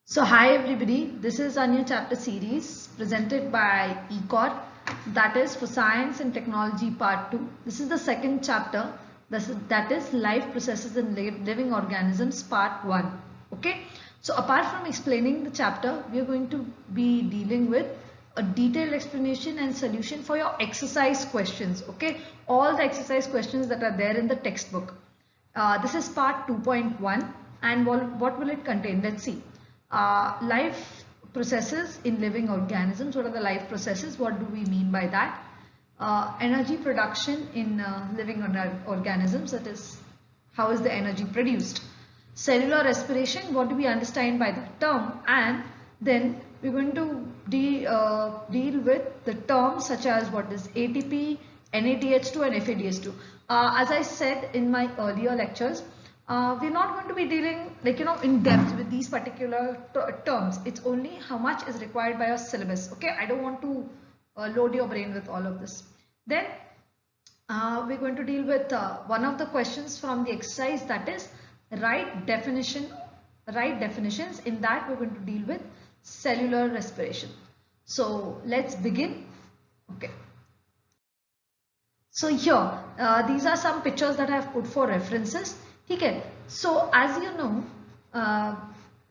So hi everybody, this is our new chapter series presented by ECOR, that is for Science and Technology Part 2. This is the second chapter, that is Life Processes in Living Organisms Part 1. Okay, so apart from explaining the chapter, we are going to be dealing with a detailed explanation and solution for your exercise questions. Okay, all the exercise questions that are there in the textbook. This is part 2.1 and what will it contain? Let's see. Life processes in living organisms. What are the life processes? What do we mean by that? Energy production in living organisms, that is, how is the energy produced? Cellular respiration, what do we understand by that term? And then we're going to deal with the terms such as what is ATP, NADH2 and FADH2. As I said in my earlier lectures, we're not going to be dealing in depth with these particular terms. It's only how much is required by your syllabus. Okay, I don't want to load your brain with all of this. Then we're going to deal with one of the questions from the exercise, that is write definitions. In that we're going to deal with cellular respiration. So let's begin. Okay. So here these are some pictures that I have put for references. Okay. So as you know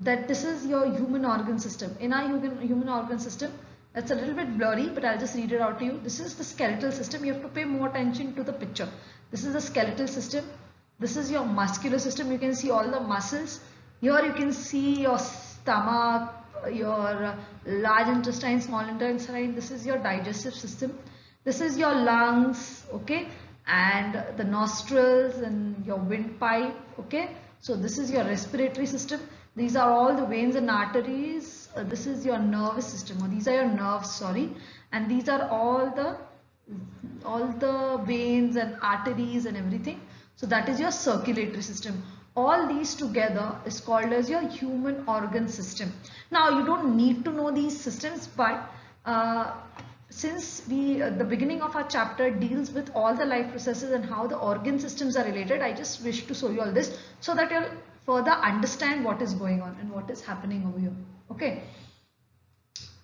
that this is your human organ system. In our human organ system, it's a little bit blurry, but I'll just read it out to you. This is the skeletal system. You have to pay more attention to the picture. This is the skeletal system. This is your muscular system. You can see all the muscles. Here you can see your stomach, your large intestine, small intestine. This is your digestive system. This is your lungs, okay, and the nostrils and your windpipe, okay. So this is your respiratory system. These are all the veins and arteries. This is your nervous system, or these are your nerves, sorry, and these are all the veins and arteries and everything. So that is your circulatory system. All these together is called as your human organ system. Now you don't need to know these systems, but since the beginning of our chapter deals with all the life processes and how the organ systems are related, I just wish to show you all this so that you'll further understand what is going on and what is happening over here. Okay.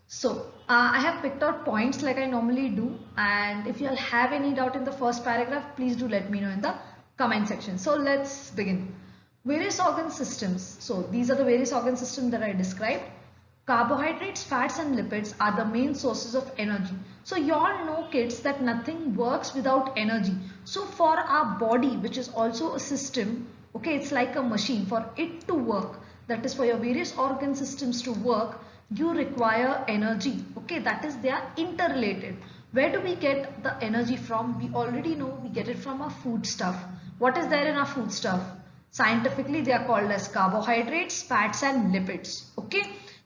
So I have picked out points like I normally do, and if you'll have any doubt in the first paragraph, please do let me know in the comment section. So let's begin. Various organ systems. So these are the various organ systems that I described. Carbohydrates, fats and lipids are the main sources of energy. So you all know, kids, that nothing works without energy. So for our body, which is also a system, okay, it's like a machine. For it to work, that is for your various organ systems to work, you require energy. Okay, that is, they are interrelated. Where do we get the energy from? We already know we get it from our food stuff. What is there in our food stuff? Scientifically, they are called as carbohydrates, fats and lipids. Okay.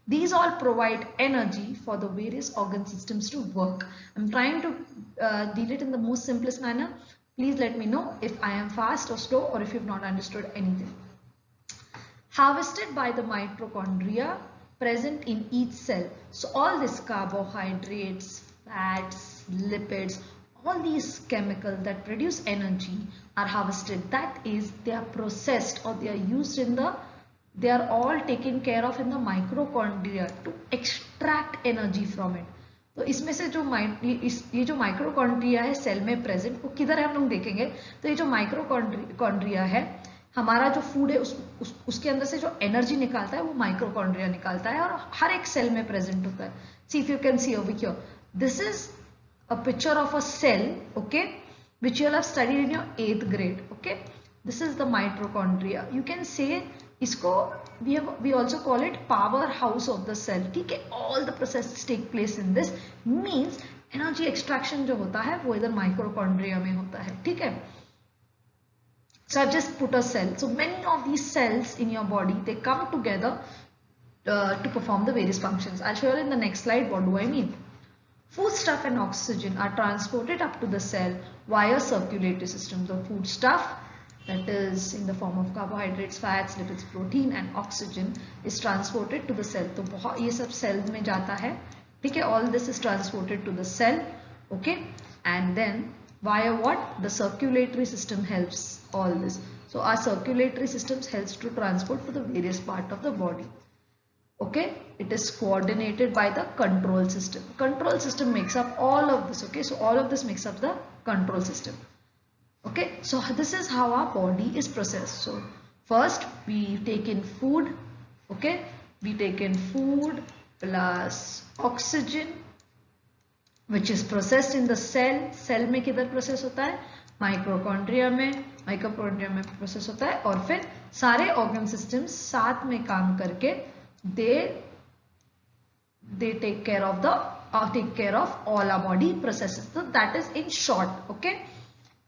These all provide energy for the various organ systems to work. I'm trying to deal it in the most simplest manner. Please let me know if I am fast or slow, or if you've not understood anything. Harvested by the mitochondria present in each cell. So all these carbohydrates, fats, lipids, all these chemicals that produce energy are harvested. That is, they are processed, or they are used in the, they are all taken care of in the mitochondria to extract energy from it. तो इसमें से जो ये जो माइक्रोकॉन्ड्रिया है cell में present, वो किधर है हम लोग देखेंगे. तो ये जो माइक्रोकॉन्ड्रिया है, हमारा जो फूड है उसके अंदर से जो एनर्जी निकालता है वो माइक्रोकॉन्ड्रिया निकालता है, और हर एक सेल में प्रेजेंट होता है. See if you can see over here, this is a picture of a cell, okay, which you will have studied in your 8th grade. Okay, this is the mitochondria. You can say इसको we also call it powerhouse of the cell. ठीक है, all the processes take place in this, means energy extraction जो होता है वो इधर mitochondria में होता है. ठीक है. So I've just put a cell. So many of these cells in your body, they come together to perform the various functions. I'll show you in the next slide what do I mean. Foodstuff and oxygen are transported up to the cell via circulatory system. The foodstuff, that is in the form of carbohydrates, fats, lipids, protein and oxygen, is transported to the cell. तो ये सब cells में जाता है. ठीक है, all this is transported to the cell. Okay, and then via what? The circulatory system helps all this. So our circulatory systems helps to transport to the various part of the body. Okay, it is coordinated by the control system. Control system makes up all of this. Okay, so all of this makes up the control system. Okay, so this is how our body is processed. So first we take in food. Okay, we take in food plus oxygen which is processed in the cell. Cell में किधर process होता है? माइक्रोकॉन्ड्रिया में process होता है और फिर सारे ऑर्गन सिस्टम्स साथ में काम करके they take care of all our body processes. So that is in short. Okay,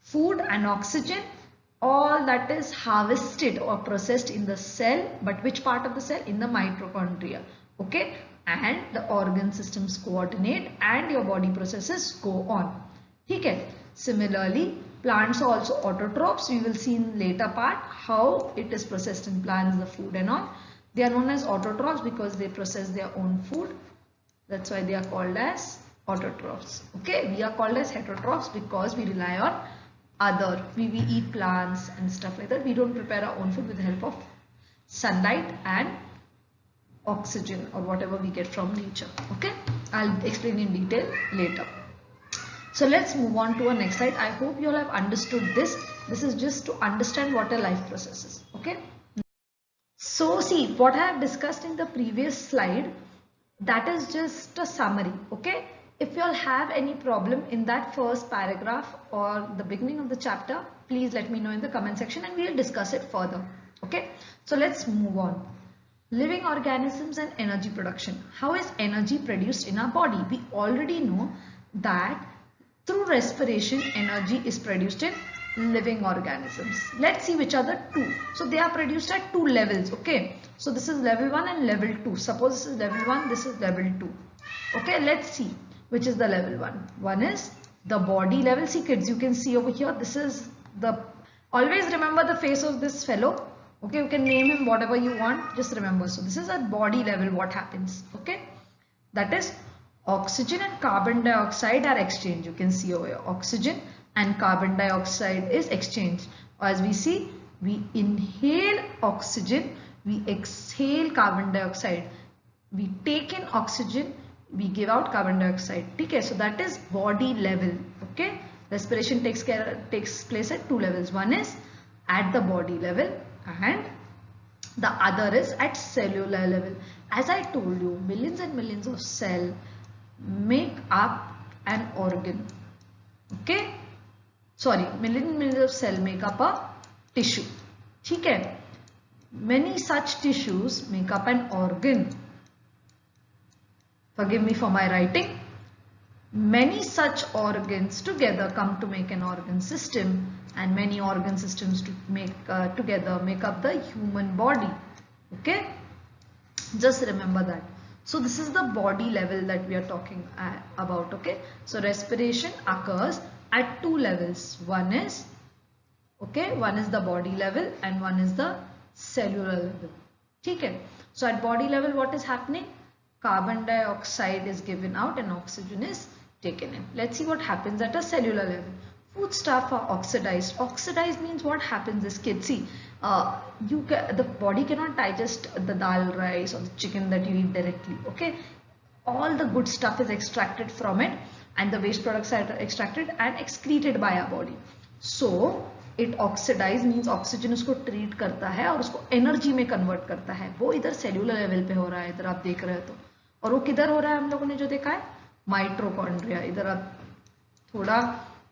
food and oxygen, all that is harvested or processed in the cell, but which part of the cell? In the mitochondria. Okay, and the organ systems coordinate and your body processes go on. Okay, similarly plants are also autotrophs. We will see in later part how it is processed in plants, the food and all. They are known as autotrophs because they process their own food. That's why they are called as autotrophs. Okay, we are called as heterotrophs because we rely on we eat plants and stuff like that. We don't prepare our own food with the help of sunlight and oxygen or whatever we get from nature. Okay, I'll explain in detail later. So let's move on to our next slide. I hope you all have understood this. This is just to understand what a life process is. Okay. So see what I have discussed in the previous slide, that is just a summary. Okay. If you all have any problem in that first paragraph or the beginning of the chapter, please let me know in the comment section and we'll discuss it further. Okay. So let's move on. Living organisms and energy production. How is energy produced in our body? We already know that through respiration, energy is produced in living organisms. Let's see which are the two. So they are produced at two levels. Okay. So this is level 1 and level 2. Suppose this is level 1, this is level 2. Okay. Let's see which is the level 1. One is the body level. See kids, you can see over here. This is always remember the face of this fellow. Okay. You can name him whatever you want. Just remember. So this is at body level what happens. Okay. That is oxygen and carbon dioxide are exchanged. You can see over here oxygen and carbon dioxide is exchanged. As we see, we inhale oxygen, we exhale carbon dioxide. We take in oxygen, we give out carbon dioxide. Okay, so that is body level. Okay, respiration takes place at two levels. One is at the body level and the other is at cellular level. As I told you, millions and millions of cells make up an organ. Okay, sorry, millions of cells make up a tissue. Okay, many such tissues make up an organ. Forgive me for my writing. Many such organs together come to make an organ system, and many organ systems together make up the human body. Okay, just remember that. So this is the body level that we are talking about. Okay, so respiration occurs at two levels. One is the body level and one is the cellular level. Okay, so at body level what is happening? Carbon dioxide is given out and oxygen is taken in. Let's see what happens at a cellular level. Foodstuff are oxidized. Oxidized means what happens is, kids, see, the body cannot digest the dal, rice or the chicken that you eat directly. Okay, all the good stuff is extracted from it and the waste products are extracted and excreted by our body. So it oxidized means oxygen उसको treat करता है और उसको energy में convert करता है. वो इधर cellular level पे हो रहा है, इधर आप देख रहे हो तो. और वो किधर हो रहा है हम लोगों ने जो देखा है? माइट्रोकॉन्ड्रिया. इधर आप थोड़ा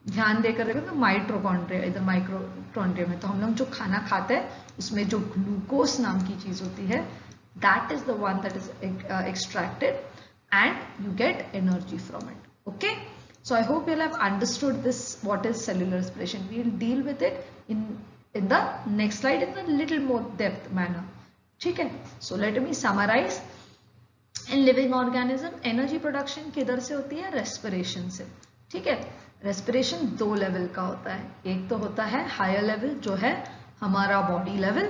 ध्यान देकर देखो तो माइट्रोकॉन्ड्रिया, इधर माइक्रोकॉन्ड्रिया में. तो हम लोग जो खाना खाते हैं उसमें जो ग्लूकोज नाम की चीज होती है, that is the one that is extracted and you get energy from it. Okay, so I hope you'll have understood this, what is cellular respiration. We will deal with it in the next slide in a little more depth manner. Okay, so let me summarize. In living organism, energy production किधर से होती है? Respiration से. ठीक है, respiration दो level का होता है. एक तो होता है हायर लेवल जो है हमारा बॉडी लेवल,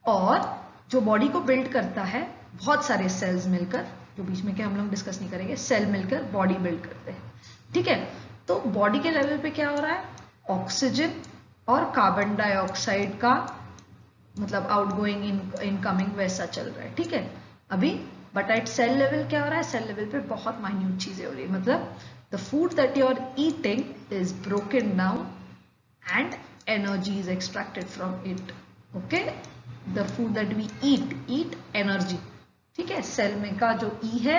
और जो बॉडी को बिल्ड करता है बहुत सारे सेल्स मिलकर, जो बीच में क्या हम लोग डिस्कस नहीं करेंगे, सेल मिलकर बॉडी बिल्ड करते हैं. ठीक है, तो बॉडी के लेवल पे क्या हो रहा है? ऑक्सीजन और कार्बन डाइऑक्साइड का मतलब आउटगोइंग इनकमिंग वैसा चल रहा है. ठीक है, अभी बट एट सेल लेवल क्या हो रहा है, सेल लेवल पे बहुत माइन्यूट चीजें हो रही है, मतलब the food that you are eating is broken down and energy is extracted from it. Okay, the food that we eat energy. ठीक है, सेल में का जो E है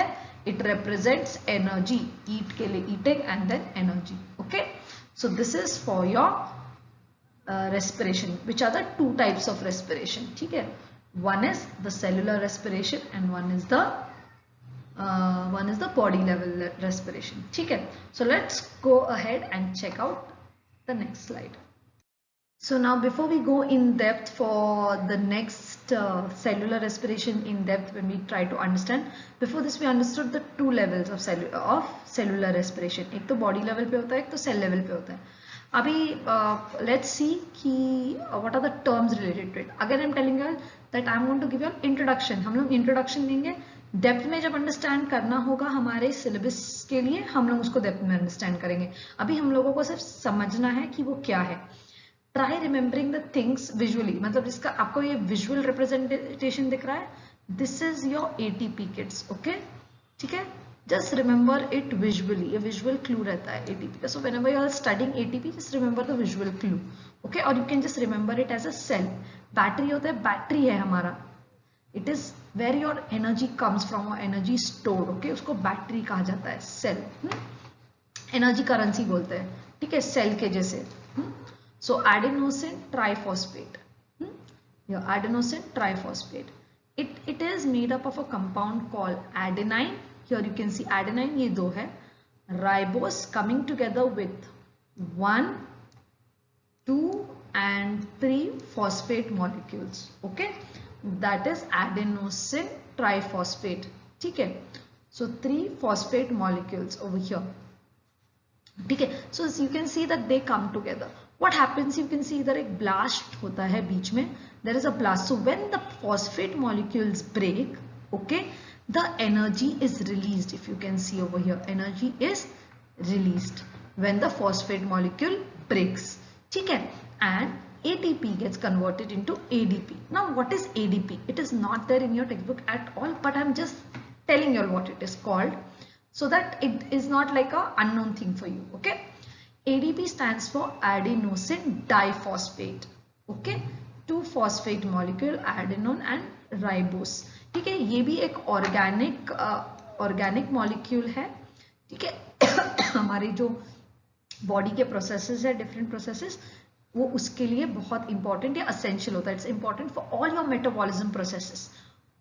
it represents energy, eat के लिए eating and then energy. Okay, so this is for your respiration, which are the two types of respiration. ठीक है, one is the cellular respiration and one is the body level respiration. ठीक है, so let's go ahead and check out the next slide. So now before we go in depth for the next cellular respiration in depth, when we try to understand, before this we understood the two levels of cellular respiration. एक तो body level पे होता है, एक तो cell level पे होता है. अभी let's see कि what are the terms related to it. Again I'm telling you that I'm going to give you an introduction. हम लोग introduction देंगे, डेप्थ में जब अंडरस्टैंड करना होगा हमारे सिलेबस के लिए हम लोग उसको डेप्थ में अंडरस्टैंड करेंगे. अभी हम लोगों को सिर्फ समझना है कि वो क्या है. Try remembering the things visually, मतलब जिसका आपको ये विजुअल रिप्रेजेंटेशन दिख रहा है, this is your ATP kids. Okay, ठीक है, जस्ट रिमेंबर इट विजुअली. ये विजुअल क्लू रहता है एटीपी का. So whenever you are studying ATP just remember the visual clue. Okay, और you can just remember it as a cell. Battery होता है, battery है हमारा. It is where your energy comes from, energy stored. Okay, उसको battery कहा जाता है, cell. Energy currency बोलते हैं, ठीक है, सेल के जैसे. So adenosine triphosphate, your adenosine triphosphate, it is made up of a compound called adenine. Here you can see adenine, ये दो है, ribose coming together with 1, 2 and 3 phosphate molecules. Okay, that is adenosine triphosphate. ठीक है, so 3 phosphate molecules over here. ठीक है, so you can see that they come together. What happens, you can see इधर एक blast होता है बीच में, there is a blast. So when the phosphate molecules break, okay, the energy is released. If you can see over here, energy is released when the phosphate molecule breaks. ठीक है, and ATP gets converted into ADP. Now what is ADP? It is not there in your textbook at all, but I'm just telling you what it is called, so that it is not like a unknown thing for you. Okay, ADP stands for adenosine diphosphate. Okay, 2 phosphate molecule, adenone and ribose. ठीक है, ये भी एक organic molecule है. ठीक है, हमारी जो बॉडी के प्रोसेसेस है, डिफरेंट प्रोसेसेस, वो उसके लिए बहुत इंपॉर्टेंट या असेंशियल होता है. It's important for all your metabolism processes.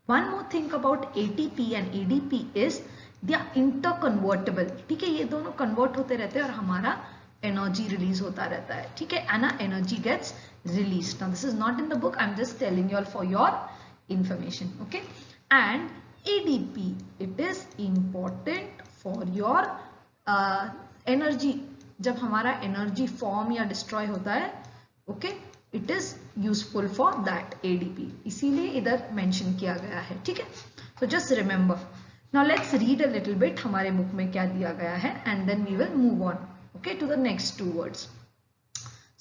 One more thing about ATP and ADP is they are interconvertible. ठीक है, ये दोनों कन्वर्ट होते रहते हैं और हमारा एनर्जी रिलीज होता रहता है. ठीक है, and energy gets release. Now this is not in the book, I am just telling you all for your information. Okay, and ADP, it is important for your energy. जब हमारा energy form या destroy होता है, okay, it is useful for that ADP, इसीलिए इधर mention किया गया है. ठीक है, so just remember. Now let's read a little bit हमारे बुक में क्या दिया गया है, and then we will move on, okay, to the next two words.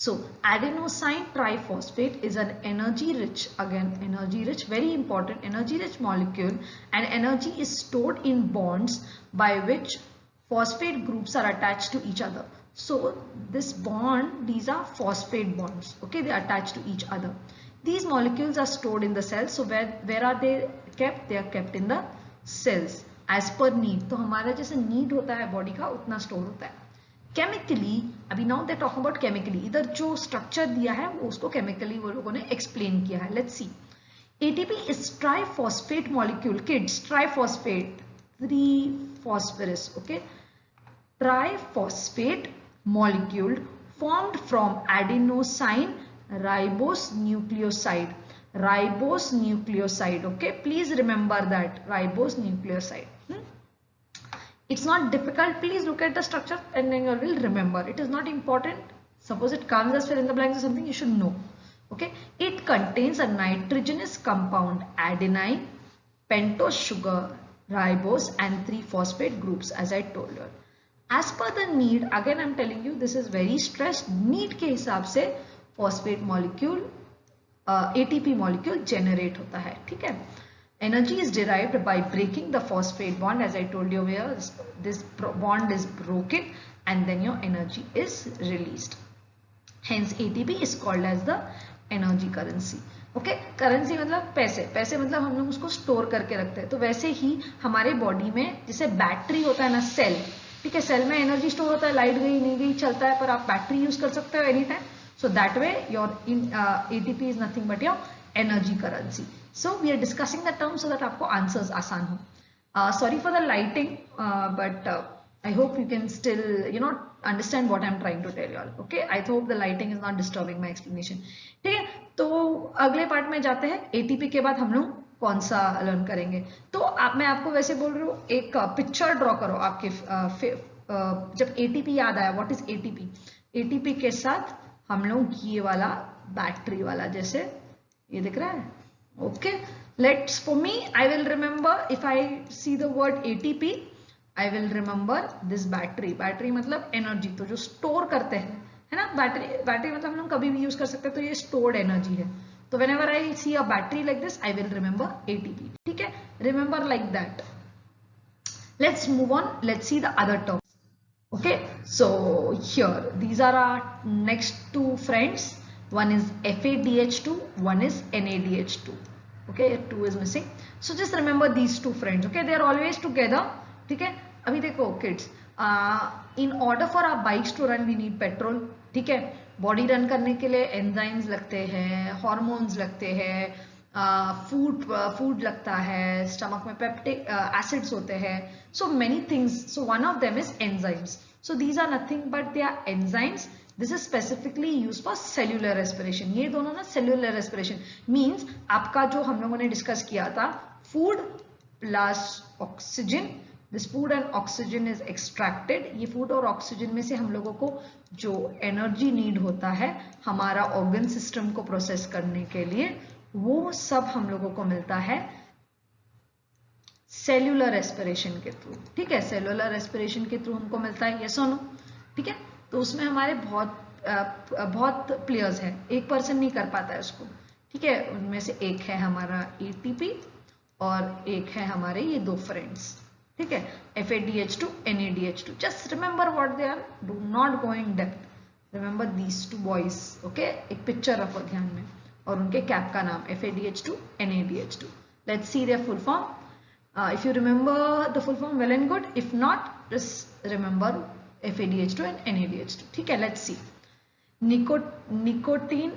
So adenosine triphosphate is an energy rich, again energy rich, very important, energy rich molecule, and energy is stored in bonds by which phosphate groups are attached to each other. So this bond, these are phosphate bonds, okay, they are attached to each other. These molecules are stored in the cells. So where are they kept? They are kept in the cells as per need. तो हमारा जैसे need होता है body का, उतना store होता है. Chemically, अभी now they talk about chemically, इधर जो स्ट्रक्चर दिया है वो उसको केमिकली वो लोगों ने एक्सप्लेन किया है. Let's see. ATP is triphosphate molecule, kids, triphosphate, 3 phosphorus, okay, triphosphate molecule formed from adenosine ribose nucleoside. Ribose nucleoside, okay, please remember that, ribose nucleoside. It's not difficult, please look at the structure and then you will remember. It is not important, suppose it comes as fill in the blanks or something, you should know. Okay, it contains a nitrogenous compound adenine, pentose sugar, ribose and 3 phosphate groups, as I told you. As per the need, again I am telling you, this is very stressed, need के हिसाब से phosphate molecule ATP molecule generate होता है. ठीक है, Energy is derived by breaking the phosphate bond, as I told you where this bond is broken and then your energy is released. Hence ATP is called as the energy currency. Okay currency मतलब पैसे, पैसे मतलब हम लोग उसको store करके रखते हैं. तो वैसे ही हमारे बॉडी में जैसे बैटरी होता है ना, सेल, ठीक है, सेल में एनर्जी स्टोर होता है, लाइट गई नहीं गई चलता है, पर आप बैटरी यूज कर सकते हो any time. So that way your ATP is nothing but your energy currency. So we are discussing the term so that आपको आंसर्स आसान हो. Sorry for the lighting, but I hope you can still understand what I'm trying to tell you all. Okay, I hope the lighting is not disturbing my explanation. ठीक है, तो अगले part में जाते हैं. ATP के बाद हम लोग कौन सा लर्न करेंगे. तो मैं आपको वैसे बोल रही हूँ, एक पिक्चर ड्रॉ करो आपके जब ATP याद आया. What is ATP? ATP के साथ हम लोग ये वाला बैटरी वाला, जैसे ये दिख रहा है. Okay, let's, for me, I will remember, if I see the word ATP, I will remember this battery. Battery मतलब एनर्जी, तो जो स्टोर करते हैं, है ना. बैटरी मतलब हम लोग कभी भी यूज कर सकते हैं, तो ये स्टोर्ड एनर्जी है. तो whenever I see a battery like this, I will remember ATP. ठीक है, remember like that. Let's move on. Let's see the other terms. Okay, so here these are our next two friends. One is FADH2, one is NADH2. Okay, 2 is missing. So just remember these two friends. Okay, they are always together. ठीक है, अभी देखो kids, in order for our bikes to run we need petrol. ठीक है, body run करने के लिए enzymes लगते हैं, हार्मोन्स लगते हैं, फूड लगता है, स्टमक में पेप्टिक एसिड्स होते हैं. So many things. So one of them is enzymes. So these are nothing but they are enzymes. This is specifically use for cellular respiration. ये दोनों ना सेल्यूलर रेस्पिरेशन मीन्स आपका जो हम लोगों ने डिस्कस किया था, food plus oxygen. This food and oxygen is extracted. ये फूड और ऑक्सीजन में से हम लोगों को जो एनर्जी नीड होता है हमारा ऑर्गन सिस्टम को प्रोसेस करने के लिए, वो सब हम लोगों को मिलता है सेल्यूलर रेस्पिरेशन के थ्रू. ठीक है, सेल्यूलर रेस्पिरेशन के थ्रू हमको मिलता है. यस और नो? ठीक है, तो उसमें हमारे बहुत प्लेयर्स हैं, एक पर्सन नहीं कर पाता है उसको. ठीक है, उनमें से एक है हमारा ATP और एक है हमारे ये दो फ्रेंड्स. ठीक है, FADH2, NADH2. Just remember what they are, do not go in depth. Remember these two boys. Okay, एक पिक्चर रखो ध्यान में और उनके कैप का नाम FADH2, NADH2. Let's see there full form. If you remember the full form, well and good. If not, just remember FADH2 and NADH2. ठीक है, let's see. Nicotine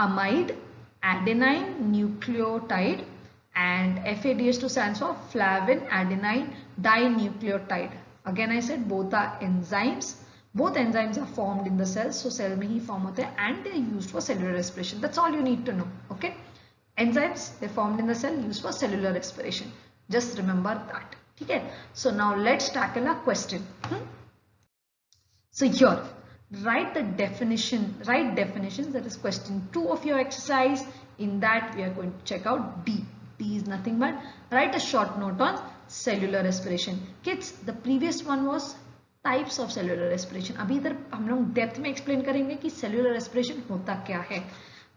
amide adenine nucleotide, and FADH2 stands for flavin adenine dinucleotide. Again I said both are enzymes. Both enzymes are formed in the cells, so cell में ही form होते हैं and they are used for cellular respiration. That's all you need to know. Okay, enzymes, they formed in the cell, used for cellular respiration. Just remember that. ठीक है, so now let's tackle a question. So here, write the definition. Write definitions. That is question 2 of your exercise. In that we are going to check out D. D is nothing but write a short note on cellular respiration. Kids, the previous one was types of cellular respiration. अभी इधर हम लोग depth में explain करेंगे कि cellular respiration होता क्या है.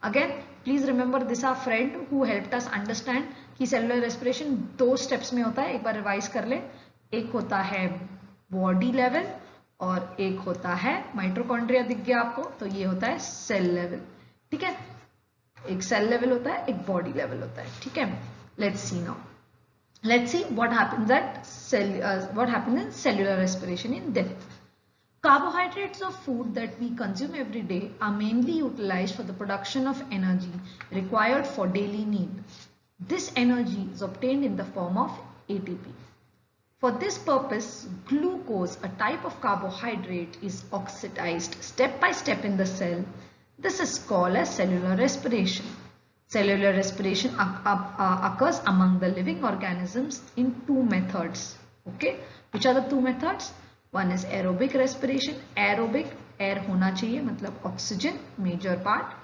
Again, please remember this our friend who helped us understand कि cellular respiration 2 steps में होता है. एक बार रिवाइज कर ले. एक होता है बॉडी लेवल और एक होता है माइटोकॉन्ड्रिया. दिख गया आपको? तो ये होता है सेल लेवल. ठीक है, एक सेल लेवल होता है, एक बॉडी लेवल होता है. ठीक है, let's see now. Let's see what happens in cellular respiration in depth. Carbohydrates of food that we consume every day are mainly utilized for the production of energy required for daily need. This energy is obtained in the form of ATP. For this purpose, glucose, a type of carbohydrate, is oxidized step by step in the cell. This is called as cellular respiration. Cellular respiration occurs among the living organisms in 2 methods. Okay, which are the 2 methods? One is aerobic respiration. Aerobic, air होना चाहिए, मतलब oxygen, major part.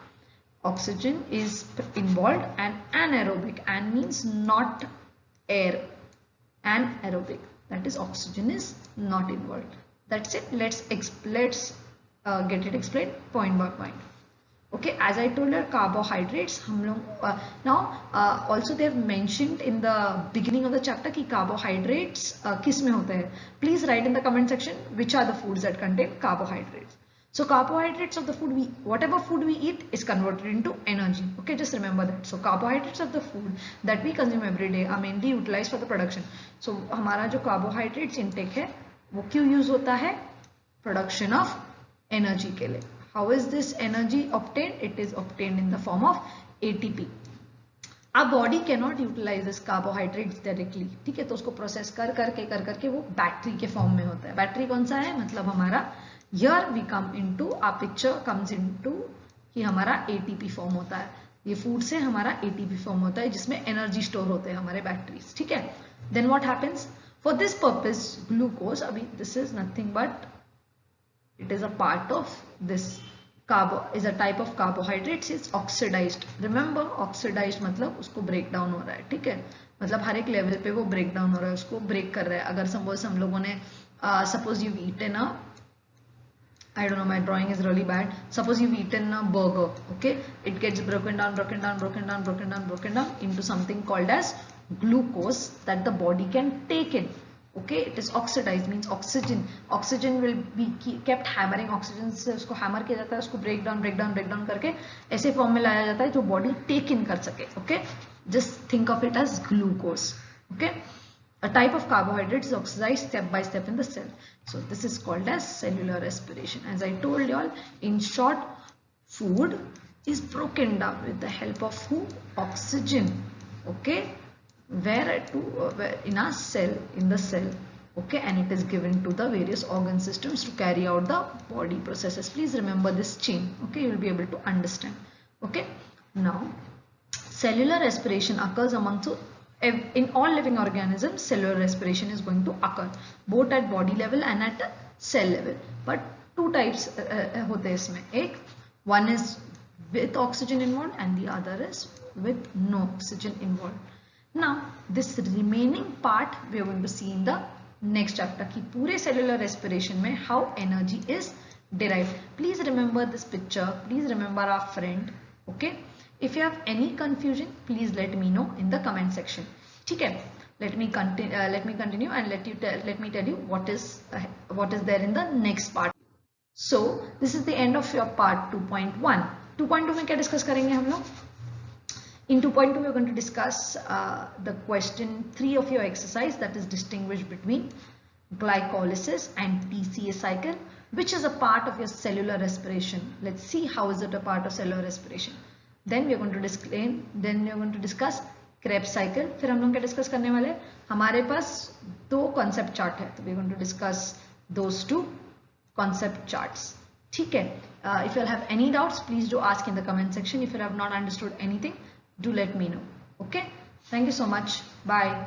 Oxygen is involved. And anaerobic, and means not air. Anaerobic, that is oxygen is not involved. That's it. Let's get it explained point by point. Okay, as I told you, carbohydrates हम लोग now also they have mentioned in the beginning of the chapter कि carbohydrates किस में होते हैं. Please write in the comment section which are the foods that contain carbohydrates. So carbohydrates of the food whatever food we eat is converted into energy. Okay, just remember that. So carbohydrates of the food that we consume every day are mainly utilized for the production. So हमारा जो carbohydrates intake है वो क्यों use होता है? Production of energy के लिए. How is this energy obtained? It is obtained in the form of ATP. Our body cannot utilize this carbohydrates directly. ठीक है, तो उसको प्रोसेस कर करके वो बैटरी के फॉर्म में होता है. बैटरी कौन सा है? मतलब हमारा here we come into our picture comes into कि हमारा ATP फॉर्म होता है. ये फूड से हमारा ATP फॉर्म होता है जिसमें एनर्जी स्टोर होते हैं हमारे बैटरीज. ठीक है, then what happens for this purpose glucose, अभी this is nothing but it is a part of this is a type of carbohydrates is oxidized. Remember oxidized मतलब उसको break down हो रहा है. ठीक है, मतलब हर एक लेवल पे वो break down हो रहा है, उसको break कर रहा है. अगर suppose हम लोगों ने suppose you've eaten a I don't know, my drawing is really bad. Suppose you've eaten a burger, okay? It gets broken down into something called as glucose that the body can take in. Okay, it is oxidized means oxygen will be kept hammering. Oxygen से उसको hammer किया जाता है, उसको break down करके ऐसे form में लाया जाता है जो body take in कर सके. Okay, just think of it as glucose. Okay, a type of carbohydrate is oxidized step by step in the cell. So this is called as cellular respiration. As I told you all, in short, food is broken down with the help of who? Oxygen. Okay, where in a cell, in the cell. Okay, and it is given to the various organ systems to carry out the body processes. Please remember this chain. Okay, you will be able to understand. Okay, now cellular respiration occurs among in all living organisms. Cellular respiration is going to occur both at body level and at cell level. But two types होते हैं इसमें. एक, one is with oxygen involved and the other is with no oxygen involved. Now this remaining part we are going to see in the next chapter कि पूरे cellular respiration में how energy is derived. Please remember this picture. Please remember our friend. Okay. If you have any confusion, please let me know in the comment section. ठीक है. Let me continue and let me tell you what is there in the next part. So this is the end of your part 2.1. 2.2 में क्या discuss करेंगे हम लोग? In 2.2 we are going to discuss the question 3 of your exercise, that is distinguish between glycolysis and TCA cycle, which is a part of your cellular respiration. Let's see how is it a part of cellular respiration. Then we are going to discuss Krebs cycle. फिर हम लोग क्या discuss करने वाले हैं? हमारे पास दो concept chart है, तो we are going to discuss those two concept charts. ठीक है. If you have any doubts, please do ask in the comment section. If you have not understood anything, do let me know. Okay, thank you so much. Bye.